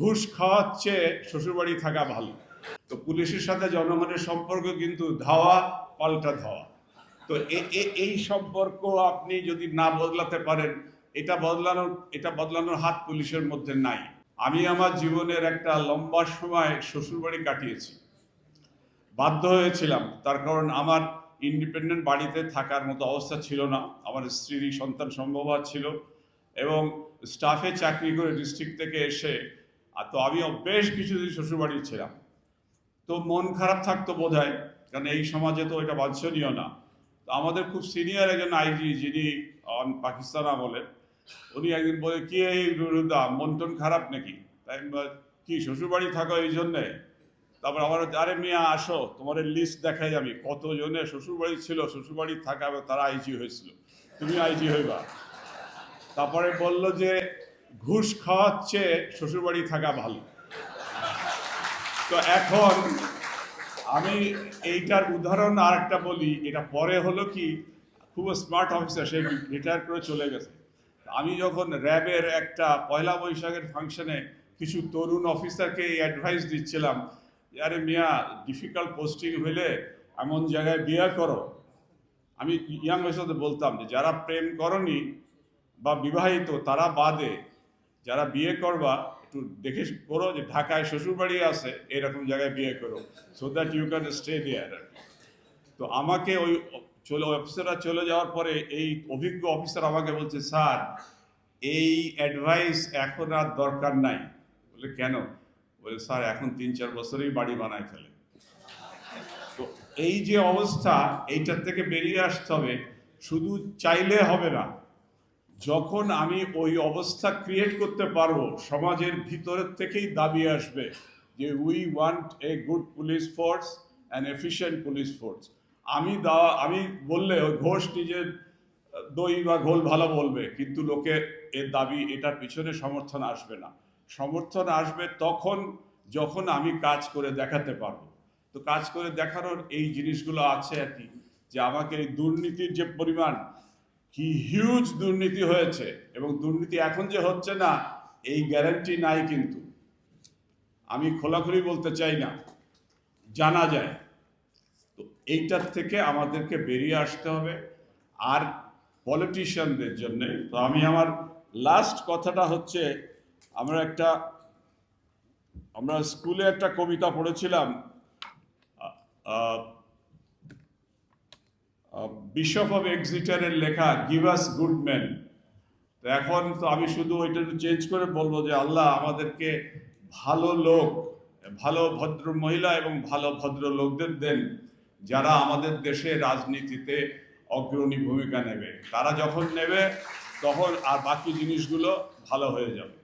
ঘুষ খাওয়ার চেয়ে শ্বশুরবাড়ি থাকা ভালো। তো পুলিশের সাথে জনগণের সম্পর্ক কিন্তু ধাওয়া পাল্টা ধাওয়া। তো এই সম্পর্ক আপনি যদি না বদলাতে পারেন, এটা বদলানোর হাত পুলিশের মধ্যে নাই। আমি আমার জীবনের একটা লম্বা সময় শ্বশুরবাড়ি কাটিয়েছি, বাধ্য হয়েছিলাম। তার কারণ আমার ইন্ডিপেন্ডেন্ট বাড়িতে থাকার মতো অবস্থা ছিল না। আমার স্ত্রী সন্তান সম্ভব ছিল এবং স্টাফে চাকরি করে ডিস্ট্রিক্ট থেকে এসে তো আমি বেশ কিছুদিন শ্বশুরবাড়ি ছিলাম। তো মন খারাপ থাকতো বোধ হয়, কারণ এই সমাজে তো এটা বাঞ্ছনীয় না। তো আমাদের খুব সিনিয়র একজন আইজি, যিনি পাকিস্তান আমলের, উনি একদিন বলে, কি এই রুদা, মন টন খারাপ নাকি? তাই কি শ্বশুরবাড়ি থাকো এই জন্যে? তারপর আমার, আরে মিয়া আসো, তোমার লিস্ট দেখাই আমি কতজনের শ্বশুরবাড়ি ছিল, শ্বশুরবাড়ি থাকা তারা আইজি হয়েছিল, তুমি আইজি হইবা। তারপরে বলল যে ঘুষ খাওয়ার চেয়ে শ্বশুরবাড়ি থাকা ভালো। তো এখন আমি এইটার উদাহরণ আর একটা বলি। এটা পরে হলো কি, খুব স্মার্ট অফিসার, সে রিটায়ার করে চলে গেছে। আমি যখন র্যাবের একটা পয়লা বৈশাখের ফাংশনে কিছু তরুণ অফিসারকে এই অ্যাডভাইস দিচ্ছিলাম, আরে মিয়া, ডিফিকাল্ট পোস্টিং হইলে এমন জায়গায় বিয়ে করো। আমি ইয়াং বয়সে বলতাম যে যারা প্রেম করনি বা বিবাহিত তারা বাদে যারা বিয়ে করবা, একটু দেখে করো যে ঢাকায় শ্বশুরবাড়ি আছে, এরকম জায়গায় বিয়ে করো, so that you can stay there. তো আমাকে ওই অফিসাররা চলে যাওয়ার পরে এই অভিজ্ঞ অফিসার আমাকে বলছে, স্যার এই অ্যাডভাইস এখন আর দরকার নাই। বলে কেন? বলে স্যার এখন 3-4 বছরেই বাড়ি বানায় ফেলে। তো এই যে অবস্থা, এইটার থেকে বেরিয়ে আসতে হবে। শুধু চাইলে হবে না, যখন আমি ওই অবস্থা ক্রিয়েট করতে পারবো, সমাজের ভিতরের থেকেই দাবি আসবে যে we want a good police force and efficient police force. আমি বললে ওই ঘোষ নিজের দই বা ঘোল ভালো বলবে, কিন্তু লোকের এর দাবি, এটার পিছনে সমর্থন আসবে না। সমর্থন আসবে তখন যখন আমি কাজ করে দেখাতে পারবো। তো কাজ করে দেখানোর এই জিনিসগুলো আছে আর কি, যে আমাকে এই দুর্নীতির যে পরিমাণ, কি হিউজ দুর্নীতি হয়েছে, এবং দুর্নীতি এখন যে হচ্ছে না এই গ্যারান্টি নাই, কিন্তু আমি খোলাখুলি বলতে চাই না, জানা যায়। তো এইটার থেকে আমাদেরকে বেরিয়ে আসতে হবে। আর পলিটিশিয়ানদের জন্য তো আমি আমার লাস্ট কথাটা হচ্ছে, আমরা স্কুলে একটা কবিতা পড়েছিলাম, বিশপ অফ এক্সিটারের লেখা, গিভ আস গুড মেন। তো এখন তো আমি শুধু ওইটা চেঞ্জ করে বলবো যে আল্লাহ আমাদেরকে ভালো লোক, ভালো ভদ্র মহিলা এবং ভালো ভদ্র লোকদের দেন, যারা আমাদের দেশে রাজনীতিতে অগ্রণী ভূমিকা নেবে। তারা যখন নেবে তখন আর বাকি জিনিসগুলো ভালো হয়ে যাবে।